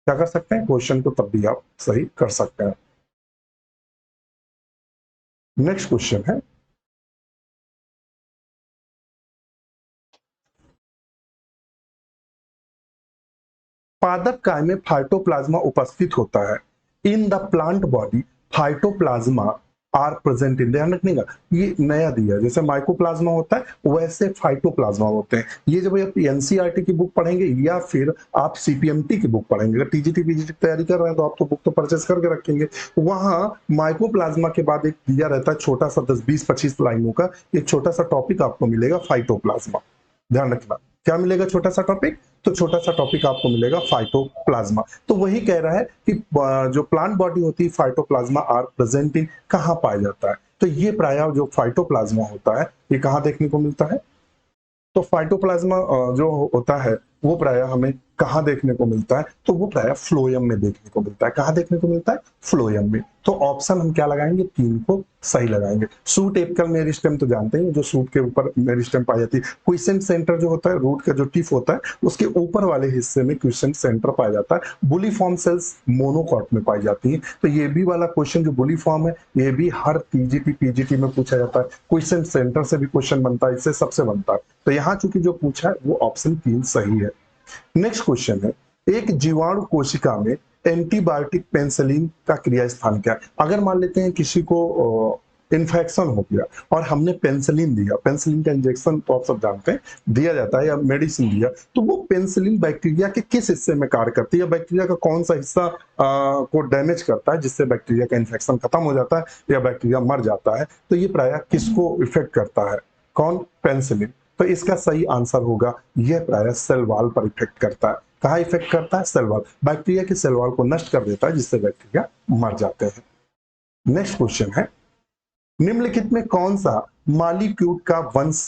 S1: क्या कर सकते हैं? क्वेश्चन को तब भी आप सही कर सकते हैं। नेक्स्ट क्वेश्चन है, पादप काय में फाइटोप्लाज्मा उपस्थित होता है। In the plant body phytoplasma are present in, ध्यान रखने का, ये नया दिया। जैसे माइकोप्लाज्मा होता है वैसे फाइटोप्लाज्मा होते हैं। ये जब आप एनसीईआरटी की बुक पढ़ेंगे या फिर आप सीपीएमटी की बुक पढ़ेंगे, अगर टीजीटी पीजीटी की तैयारी कर रहे हैं तो आप तो बुक तो परचेस करके रखेंगे। वहां माइकोप्लाज्मा के बाद एक दिया रहता है छोटा सा 10-20-25 लाइनों का एक छोटा सा टॉपिक आपको मिलेगा, फाइटोप्लाज्मा। ध्यान रखना, क्या मिलेगा? छोटा सा टॉपिक। तो छोटा सा टॉपिक आपको मिलेगा फाइटोप्लाज्मा। तो वही कह रहा है कि जो प्लांट बॉडी होती है फाइटोप्लाज्मा आर प्रेजेंट इन, कहां पाया जाता है? तो ये प्रायः जो फाइटोप्लाज्मा होता है ये कहां देखने को मिलता है? तो फाइटोप्लाज्मा जो होता है वो प्रायः हमें कहाँ देखने को मिलता है? तो वो प्रायः फ्लोएम में देखने को मिलता है। कहाँ देखने को मिलता है? फ्लोएम में। तो ऑप्शन हम क्या लगाएंगे? 3 को सही लगाएंगे। सूट एपिकल मेरिस्टेम तो जानते हैं, जो सूट के ऊपर मेरिस्टेम पाई जाती है। क्विसेंट सेंटर जो होता है, रूट का जो टिप होता है उसके ऊपर वाले हिस्से में क्विसेंट सेंटर पाया जाता है। बुलीफॉर्म सेल्स मोनोकॉट में पाई जाती है। तो ये भी वाला क्वेश्चन जो बुलीफॉर्म है ये भी हर टीजीटी पीजीटी में पूछा जाता है। क्विसेंट सेंटर से भी क्वेश्चन बनता है, इससे सबसे बनता है। तो यहाँ चूंकि जो पूछा है वो ऑप्शन 3 सही है। नेक्स्ट क्वेश्चन है, एक जीवाणु कोशिका में एंटीबायोटिक पेनिसिलिन का क्रिया स्थान क्या है? अगर मान लेते हैं किसी को इन्फेक्शन हो गया और हमने पेनिसिलिन दिया, पेनिसिलिन का इंजेक्शन तो आप सब जानते हैं दिया जाता है, या मेडिसिन दिया, तो वो पेनिसिलिन बैक्टीरिया के किस हिस्से में कार्य करती है, या बैक्टीरिया का कौन सा हिस्सा को डैमेज करता है जिससे बैक्टीरिया का इन्फेक्शन खत्म हो जाता है या बैक्टीरिया मर जाता है? तो ये प्रायः किसको इफेक्ट करता है? कौन? पेनिसिलिन। तो इसका सही आंसर होगा यह प्रायः सेल वॉल पर इफेक्ट करता है। कहाँ इफेक्ट करता है? Cell wall. बैक्टीरिया के सेल वॉल को नष्ट कर देता है जिससे बैक्टीरिया मर जाते हैं। नेक्स्ट क्वेश्चन है, निम्नलिखित में कौन सा मॉलिक्यूल का वंश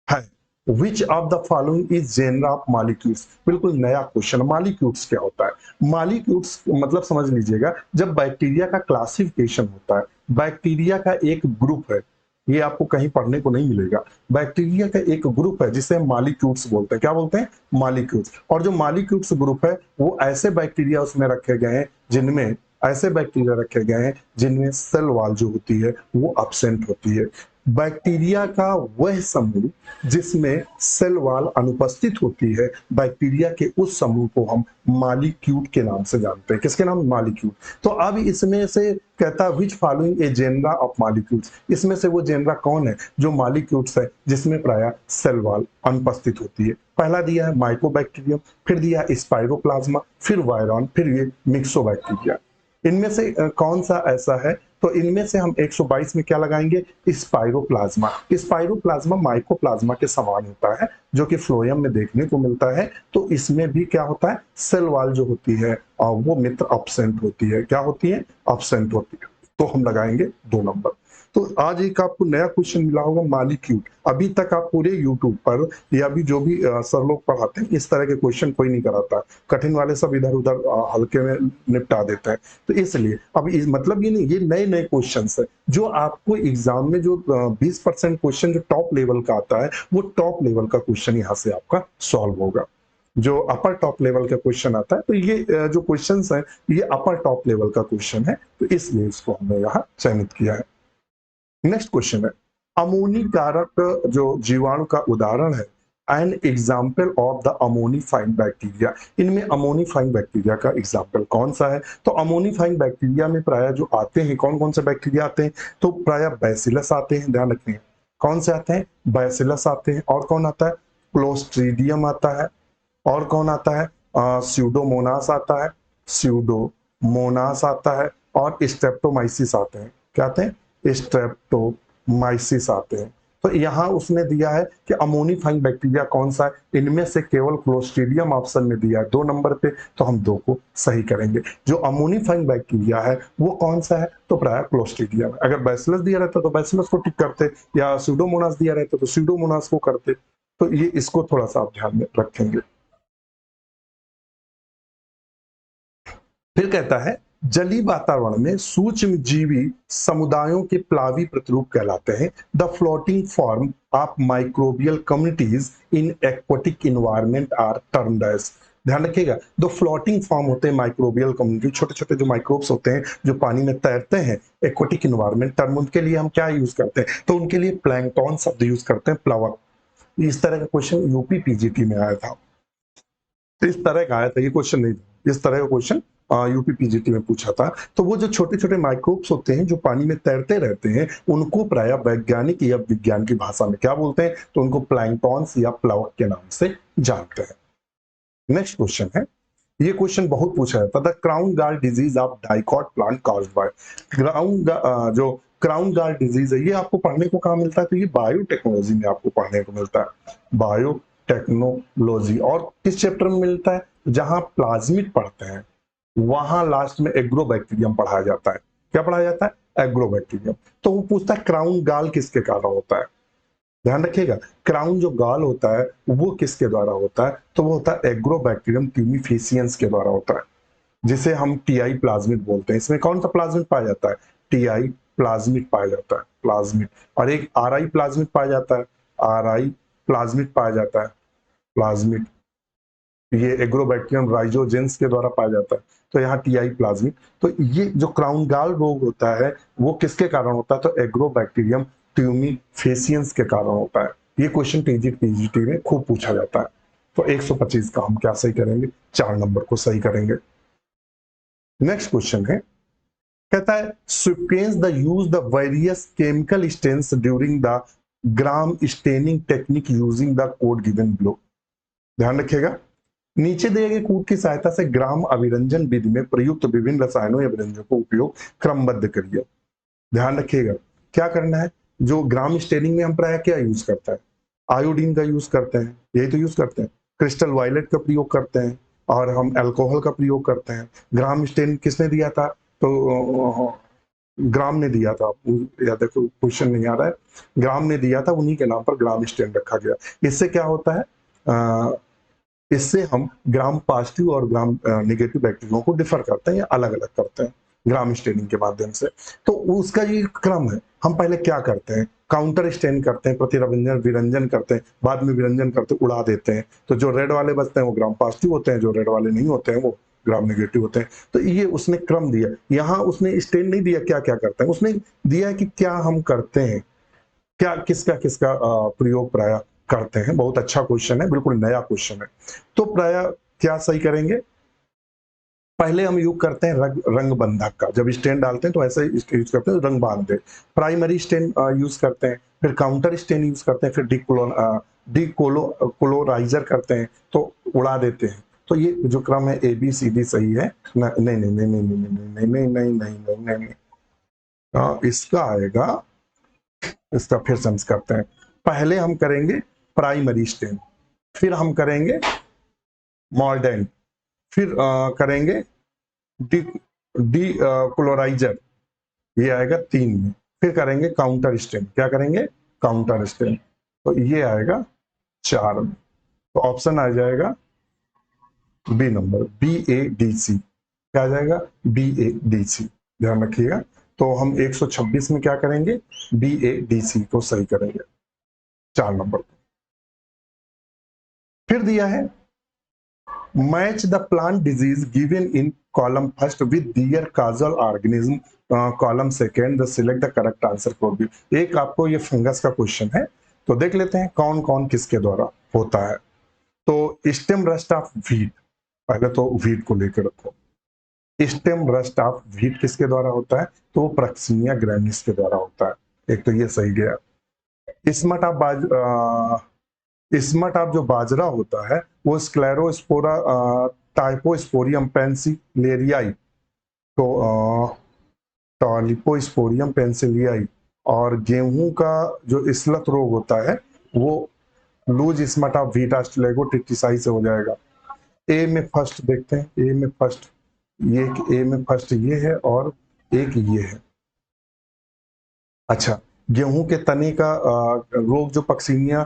S1: है? Which of the following is genera of molecules? बिल्कुल नया क्वेश्चन। मॉलिक्यूल्स क्या होता है? मॉलिक्यूल्स मतलब समझ लीजिएगा, जब बैक्टीरिया का क्लासिफिकेशन होता है, बैक्टीरिया का एक ग्रुप है, ये आपको कहीं पढ़ने को नहीं मिलेगा। बैक्टीरिया का एक ग्रुप है जिसे मॉलिक्यूल्स बोलते हैं। क्या बोलते हैं? मॉलिक्यूल्स। और जो मॉलिक्यूल्स ग्रुप है वो ऐसे बैक्टीरिया उसमें रखे गए हैं जिनमें ऐसे बैक्टीरिया रखे गए हैं जिनमें सेल वॉल जो होती है वो एब्सेंट होती है। बैक्टीरिया का वह समूह जिसमें सेल वॉल अनुपस्थित होती है, बैक्टीरिया के उस समूह को हम मॉलिक्यूल के नाम से जानते हैं। किसके नाम? मॉलिक्यूल। तो अब इसमें से कहता है which following a genera of molecules, इसमें से वो जेनरा कौन है जो मॉलिक्यूल्स है जिसमें प्रायः सेल वॉल अनुपस्थित होती है? पहला दिया है माइकोबैक्टीरियम, फिर दिया स्पाइरोप्लाज्मा, फिर वायरॉन, फिर ये मिक्सोबैक्टीरिया। इनमें से कौन सा ऐसा है? तो इनमें से हम 122 में क्या लगाएंगे? स्पाइरोप्लाज्मा। स्पाइरोप्लाज्मा माइकोप्लाज्मा के समान होता है जो कि फ्लोएम में देखने को मिलता है। तो इसमें भी क्या होता है? सेल वॉल जो होती है वो मित्र एब्सेंट होती है। क्या होती है? एब्सेंट होती है। तो हम लगाएंगे 2 नंबर। तो आज एक आपको नया क्वेश्चन मिला होगा मॉलिक्यूल। अभी तक आप पूरे यूट्यूब पर या भी जो भी सर लोग पढ़ाते हैं इस तरह के क्वेश्चन कोई नहीं कराता। कठिन वाले सब इधर उधर हल्के में निपटा देते हैं। तो इसलिए अब मतलब ये नहीं, ये नए नए क्वेश्चन है जो आपको एग्जाम में जो 20% क्वेश्चन जो टॉप लेवल का आता है वो टॉप लेवल का क्वेश्चन यहाँ से आपका सॉल्व होगा। जो अपर टॉप लेवल का क्वेश्चन आता है तो ये जो क्वेश्चन है ये अपर टॉप लेवल का क्वेश्चन है, तो इसलिए इसको हमने यहाँ चयनित किया है। नेक्स्ट क्वेश्चन है, अमोनी कारक जो जीवाणु का उदाहरण है, an example of the ammonifying bacteria. इनमें अमोनिफाइंग बैक्टीरिया का एग्जाम्पल कौन सा है? तो अमोनिफाइंग बैक्टीरिया में प्रायः जो आते हैं, कौन कौन से बैक्टीरिया आते हैं? तो प्रायः बैसिलस आते हैं, ध्यान रखिए। कौन से आते हैं? बैसिलस आते हैं। और कौन आता है? क्लोस्ट्रीडियम आता है। और कौन आता है? स्यूडोमोनास आता है, स्यूडोमोनास आता है और स्ट्रेप्टोमाइसिस आते हैं। क्या आते हैं? स्ट्रेप्टोमाइसिस आते हैं। तो यहां उसने दिया है कि अमोनिफाइंग बैक्टीरिया कौन सा है, इनमें से केवल क्लोस्ट्रीडियम ऑप्शन में दिया है 2 नंबर पे, तो हम 2 को सही करेंगे। जो अमोनिफाइंग बैक्टीरिया है वो कौन सा है? तो प्राय क्लोस्ट्रीडियम। अगर बैसिलस दिया रहता तो बैसिलस को टिक करते, या स्यूडोमोनास दिया रहता तो स्यूडोमोनास को करते। तो ये इसको थोड़ा सा आप ध्यान में रखेंगे। फिर कहता है जलीय वातावरण में सूक्ष्म जीवी समुदायों के प्लावी प्रतिरूप कहलाते हैं। The floating form of microbial communities in aquatic environment are termed as. ध्यान रखिएगा, दो फ्लोटिंग फॉर्म होते हैं माइक्रोबियल कम्युनिटी, छोटे छोटे जो माइक्रोब्स होते हैं जो पानी में तैरते हैं। एक्वेटिक इन्वायरमेंट टर्म उनके लिए हम क्या यूज करते हैं? तो उनके लिए प्लैंकटन शब्द यूज करते हैं, प्लवक। इस तरह का क्वेश्चन यूपी पीजीटी में आया था। इस तरह का आया था, ये क्वेश्चन नहीं था, इस तरह का क्वेश्चन यूपी पीजीटी में पूछा था। तो वो जो छोटे छोटे माइक्रोब्स होते हैं जो पानी में तैरते रहते हैं, उनको प्राय वैज्ञानिक या विज्ञान की भाषा में क्या बोलते हैं? तो उनको प्लैंकटॉन्स या प्लवक के नाम से जानते हैं। नेक्स्ट क्वेश्चन है, ये क्वेश्चन बहुत पूछा जाता था, क्राउन गाल disease of dicot plant caused by. जो क्राउन गाल डिजीज है ये आपको पढ़ने को कहाँ मिलता है? तो ये बायोटेक्नोलॉजी में आपको पढ़ने को मिलता है, बायोटेक्नोलॉजी। और किस चैप्टर में मिलता है? जहां प्लाज्मिड पढ़ते हैं वहां लास्ट में एग्रोबैक्टीरियम पढ़ाया जाता है। क्या पढ़ाया जाता है? एग्रोबैक्टीरियम। तो वो पूछता है क्राउन गाल किसके कारण होता है? ध्यान रखिएगा, क्राउन जो गाल होता है वो किसके द्वारा होता है? तो वो होता है एग्रोबैक्टीरियम ट्यूमिफेसियंस के द्वारा होता है, जिसे हम टीआई प्लाज्मिड बोलते हैं। इसमें कौन सा प्लाज्मिड पाया जाता है? टीआई प्लाज्मिड पाया जाता है, प्लाज्मिड। और एक आरआई प्लाज्मिड पाया जाता है, आरआई प्लाज्मिड पाया जाता है, प्लाज्मिड। ये एग्रोबैक्टीरियम राइजोजेंस के द्वारा पाया जाता है, तो यहाँ टीआई प्लाज्मिड। तो ये जो क्राउन गाल रोग होता है वो किसके कारण होता है? तो एग्रोबैक्टीरियम ट्यूमिफेसियंस के कारण होता है। ये क्वेश्चन पीजीटी में खूब पूछा जाता है। तो 125 का हम क्या सही करेंगे? 4 नंबर को सही करेंगे। नेक्स्ट क्वेश्चन है, कहता है sequence the use the various chemical stains during the gram staining technique using the code given below. ध्यान रखिएगा, नीचे दिए गए कूट की सहायता से ग्राम अभिरंजन विधि में प्रयुक्त विभिन्न रसायनों या व्यंजनों को उपयोग क्रमबद्ध करिए। ध्यान रखिएगा, क्या करना है? जो ग्राम स्टेनिंग में हम प्राय क्या यूज करता है? आयोडीन का यूज करते हैं, यही तो यूज करते हैं। क्रिस्टल वायलेट का प्रयोग करते हैं और हम अल्कोहल का प्रयोग करते हैं। ग्राम स्टेन किसने दिया था? तो ग्राम ने दिया था, या देखो क्वेश्चन नहीं आ रहा है, ग्राम ने दिया था, उन्हीं के नाम पर ग्राम स्टेन रखा गया। इससे क्या होता है? इससे हम ग्राम पॉजिटिव और ग्राम नेगेटिव बैक्टीरिया को डिफर करते हैं या अलग अलग करते हैं ग्राम स्टेनिंग के माध्यम से। तो उसका ये क्रम है, हम पहले क्या करते हैं? काउंटर स्टेन करते हैं, प्रतिरंजन विरंजन करते हैं, बाद में विरंजन करते उड़ा देते हैं। तो जो रेड वाले बचते हैं वो ग्राम पॉजिटिव होते हैं, जो रेड वाले नहीं होते हैं वो ग्राम नेगेटिव होते हैं। तो ये उसने क्रम दिया, यहाँ उसने स्टेन नहीं दिया क्या क्या करते हैं, उसने दिया कि क्या हम करते हैं, क्या किसका किसका प्रयोग प्राय करते हैं। बहुत अच्छा क्वेश्चन है, बिल्कुल नया क्वेश्चन है। तो प्राय क्या सही करेंगे? पहले हम यूज करते हैं रंग बंधक का, जब स्टेन डालते हैं तो ऐसे यूज करते हैं, रंग बांध दे। प्राइमरी स्टेन यूज करते हैं, फिर काउंटर स्टेन यूज करते हैं, फिर डिकोलोराइजर करते हैं, तो उड़ा देते हैं। तो ये जो क्रम है ए बी सी डी सही है। नहीं नहीं नहीं नहीं नहीं नहीं नहीं नहीं नहीं नहीं नहीं, इसका आएगा, इसका फिर सेंस करते हैं। पहले हम करेंगे प्राइमरी स्टेन, फिर हम करेंगे मॉर्डन, फिर करेंगे डी डी क्लोराइजर, ये आएगा 3 में। फिर करेंगे काउंटर स्टेन, क्या करेंगे? काउंटर स्टेन, तो ये आएगा 4 में। तो ऑप्शन आ जाएगा B number, B A D C. क्या आ जाएगा? B A D C. ध्यान रखिएगा। तो हम 126 में क्या करेंगे? बी ए डी सी को सही करेंगे, 4 नंबर। फिर दिया है match the plant disease given in column first with their causal organism, column second, select the correct answer for B. एक आपको ये फंगस का क्वेश्चन है, तो देख लेते हैं कौन कौन किसके द्वारा होता है। तो स्टेम रस्ट ऑफ व्हीट, पहले तो व्हीट को लेकर रखो। स्टेम रस्ट ऑफ व्हीट किसके द्वारा होता है? तो प्रक्सिनिया ग्रैमिस के द्वारा होता है। एक तो ये सही गया। स्मट ऑफ जो बाजरा होता है वो स्क्लेरोस्पोरा टाइपोस्पोरियम पेंसिलेरियाई, तो टॉलिपोस्पोरियम पेंसिलियाई। और गेहूं का जो इसलत रोग होता है वो लूज स्मटा वीटा स्टेगोटिटिसाई से हो जाएगा। ए में फर्स्ट देखते हैं, ए में फर्स्ट, ये ए में फर्स्ट ये है और एक ये है। अच्छा, गेहूं के तने का रोग जो पक्सिनिया,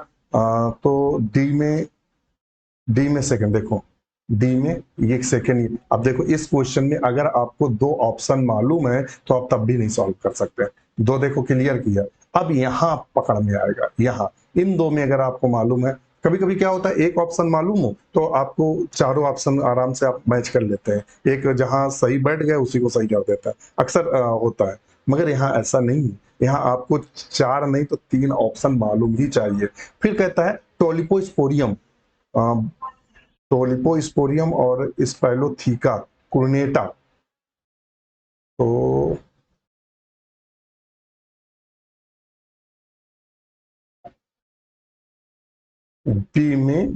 S1: तो डी में सेकंड, देखो डी में ये सेकंड। अब देखो इस क्वेश्चन में अगर आपको दो ऑप्शन मालूम है तो आप तब भी नहीं सॉल्व कर सकते। दो देखो क्लियर किया, अब यहां पकड़ में आएगा। यहां इन दो में अगर आपको मालूम है, कभी कभी क्या होता है एक ऑप्शन मालूम हो तो आपको चारों ऑप्शन आराम से आप मैच कर लेते हैं, एक जहां सही बैठ गया उसी को सही कर देता है, अक्सर होता है। मगर यहाँ ऐसा नहीं है, यहाँ आपको चार नहीं तो तीन ऑप्शन मालूम ही चाहिए। फिर कहता है टोलिपोस्पोरियम, टोलिपोस्पोरियम और स्पाइलोथीका कुर्नेटा, तो बी में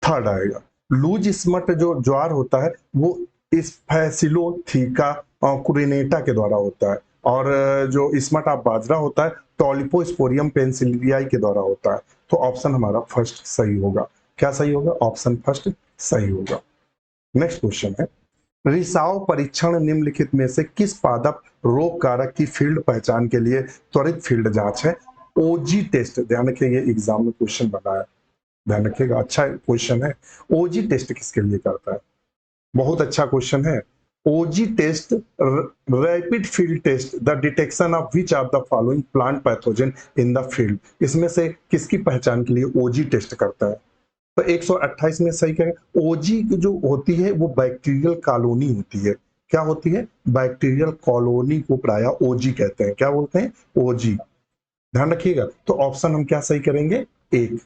S1: थर्ड आएगा। लूज स्मट जो ज्वार होता है वो इस फैसिलोथीका कुरिनेटा के द्वारा होता है, और जो स्मट ऑफ बाजरा होता है टॉलिपोस्पोरियम पेंसिलियाई के द्वारा होता है। तो ऑप्शन हमारा फर्स्ट सही होगा। क्या सही होगा? ऑप्शन फर्स्ट सही होगा। नेक्स्ट क्वेश्चन है, रिसाव परीक्षण निम्नलिखित में से किस पादप रोग कारक की फील्ड पहचान के लिए त्वरित फील्ड जांच है? ओजी टेस्ट, ध्यान रखिए ये एग्जाम में क्वेश्चन बना है, ध्यान रखिएगा, अच्छा क्वेश्चन है। ओजी टेस्ट किसके लिए करता है? बहुत अच्छा क्वेश्चन है। OG test rapid field test the detection of which of the following plant pathogen in the field. इसमें से किसकी पहचान के लिए ओजी टेस्ट करता है? तो 128 में सही करें। ओजी जो होती है वो बैक्टीरियल कॉलोनी होती है। क्या होती है? बैक्टीरियल कॉलोनी को प्राय ओजी कहते हैं। क्या बोलते हैं? ओजी। ध्यान रखिएगा। तो ऑप्शन हम क्या सही करेंगे? एक।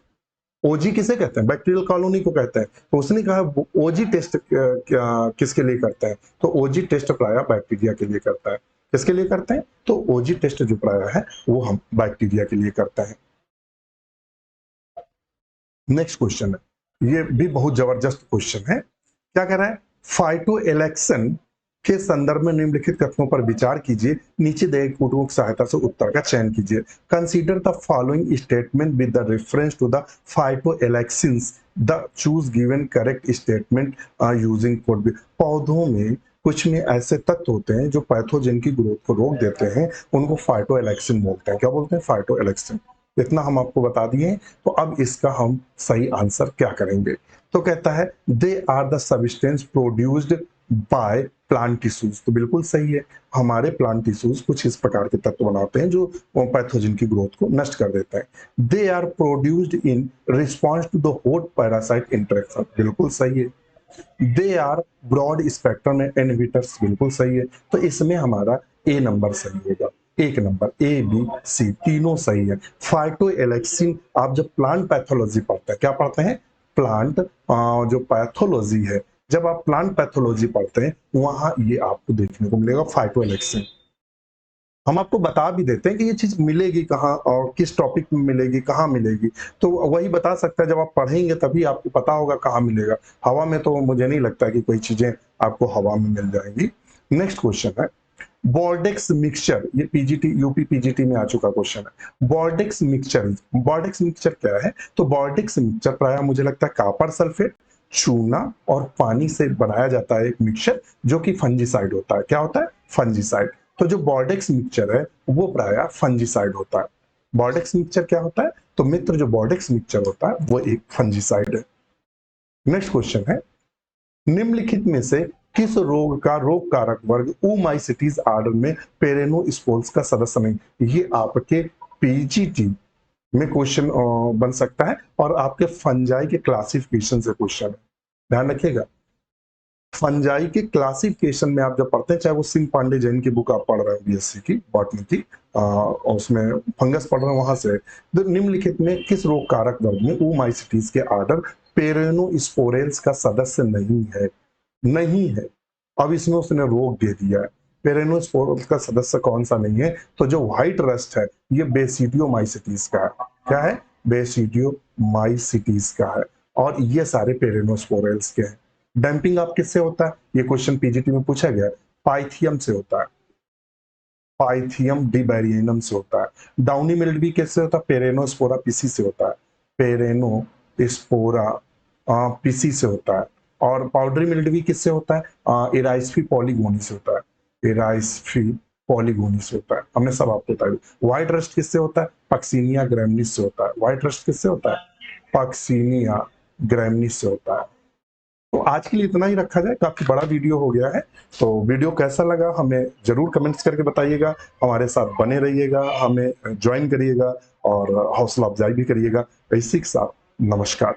S1: ओजी किसे कहते हैं? बैक्टीरियल कॉलोनी को कहते हैं। तो उसने कहा ओजी टेस्ट किसके लिए करते हैं? तो ओजी टेस्ट प्राय बैक्टीरिया के लिए करता है। किसके लिए करते हैं? तो ओजी टेस्ट जो प्राय है वो हम बैक्टीरिया के लिए करते हैं। नेक्स्ट क्वेश्चन है, ये भी बहुत जबरदस्त क्वेश्चन है। क्या कह रहा है? फाइटोएलेक्सन के संदर्भ में निम्नलिखित कथनों पर विचार कीजिए, नीचे दिए फोटो की सहायता से उत्तर का चयन कीजिए। Consider the following statement with the reference to the phytoalexins, the choose given correct statement using code. पौधों में कुछ में ऐसे तत्व होते हैं जो पैथोजन की ग्रोथ को रोक देते हैं, उनको फाइटोएलेक्सिन बोलते हैं। क्या बोलते हैं? फाइटोएलेक्सिन। इतना हम आपको बता दिए। तो अब इसका हम सही आंसर क्या करेंगे? तो कहता है they are the substance produced by plant tissues. तो बिल्कुल सही है, हमारे प्लांट टिश्यूज कुछ इस प्रकार के तत्व बनाते हैं जो पैथोजन की ग्रोथ को नष्ट कर देता है। They are produced in response to the host parasite interaction. बिल्कुल सही है। They are broad spectrum inhibitors. बिल्कुल सही है। तो इसमें हमारा ए नंबर सही होगा। एक नंबर, ए बी सी तीनों सही है। फाइटोएलेक्सिन, आप जब प्लांट पैथोलॉजी पढ़ते हैं, क्या पढ़ते हैं? प्लांट जो पैथोलॉजी है, जब आप प्लांट पैथोलॉजी पढ़ते हैं वहां ये आपको देखने को मिलेगा फाइटोएलेक्सिन। हम आपको बता भी देते हैं कि ये चीज मिलेगी कहाँ और किस टॉपिक में मिलेगी, कहाँ मिलेगी। तो वही बता सकता है, जब आप पढ़ेंगे तभी आपको पता होगा कहाँ मिलेगा। हवा में तो मुझे नहीं लगता कि कोई चीजें आपको हवा में मिल जाएंगी। नेक्स्ट क्वेश्चन है, बॉर्डेक्स मिक्सचर। ये पीजीटी, यूपी पीजीटी में आ चुका क्वेश्चन है। बॉर्डेक्स मिक्सचर, बॉर्डेक्स मिक्सचर क्या है? तो बॉर्डेक्स मिक्सचर प्राय मुझे लगता है कॉपर सल्फेट, चूना और पानी से बनाया जाता है एक मिक्सचर जो कि फंजीसाइड होता है। क्या होता है? फंजीसाइड। तो जो बॉर्डेक्स मिक्सचर है वो प्राय फंजीसाइड होता है। बॉर्डेक्स मिक्सचर क्या होता है? तो मित्र जो बॉर्डेक्स मिक्सचर होता है वो एक फंजीसाइड है। नेक्स्ट क्वेश्चन है, निम्नलिखित में से किस रोग का रोग कारक वर्ग ओमाइसिटीज आर्डर में पेरेनोस्पोर्स का सदस्य नहीं? ये आपके पीजीटी में क्वेश्चन बन सकता है और आपके फंजाई के क्लासिफिकेशन से क्वेश्चन है। ध्यान रखिएगा, फंजाई के क्लासिफिकेशन में आप जब पढ़ते हैं, चाहे वो सिंह पांडे जैन की बुक आप पढ़ रहे हैं बीएससी की बॉटनी की, और उसमें फंगस पढ़ रहे हैं वहां से, तो निम्नलिखित में किस रोग कारक वर्ग में ओमाइसिटीज के आर्डर पेरेनोस्पोरेल्स का सदस्य नहीं है? नहीं है। अब इसमें उसने रोक दे दिया है। पेरेनोस्पोरेल्स का सदस्य कौन सा नहीं है? तो जो व्हाइट रस्ट है ये बेसिडियोमाइसिटीज का है। क्या है? बेसिडियोमाइसिटीज का है। और ये सारे पेरेनोस्पोरेल्स के हैं। डैम्पिंग आप किससे होता है? ये क्वेश्चन पीजीटी में पूछा गया। पाइथियम से होता है, पाइथियम डिबेरियनम से होता है। डाउनी मिल्ड्यू किससे होता है? पेरेनोस्पोरा पिसी से होता है, पेरेनोस्पोरा पिसी से होता है। और पाउडरी मिल्ड्यू किससे होता है? एराइसफी पॉलीगोनी से होता है, एराइसफी पॉलीगोनी से होता है। हमने सब आपको बता दिया। व्हाइट रस्ट किससे होता है? पक्सिनिया ग्रैमिनिस से होता है। व्हाइट रस्ट किससे होता है? पक्सिनिया ग्रैमिनिस से होता है। तो आज के लिए इतना ही रखा जाए, काफी बड़ा वीडियो हो गया है। तो वीडियो कैसा लगा हमें जरूर कमेंट्स करके बताइएगा। हमारे साथ बने रहिएगा, हमें ज्वाइन करिएगा और हौसला अफजाई भी करिएगा। इसी के साथ नमस्कार।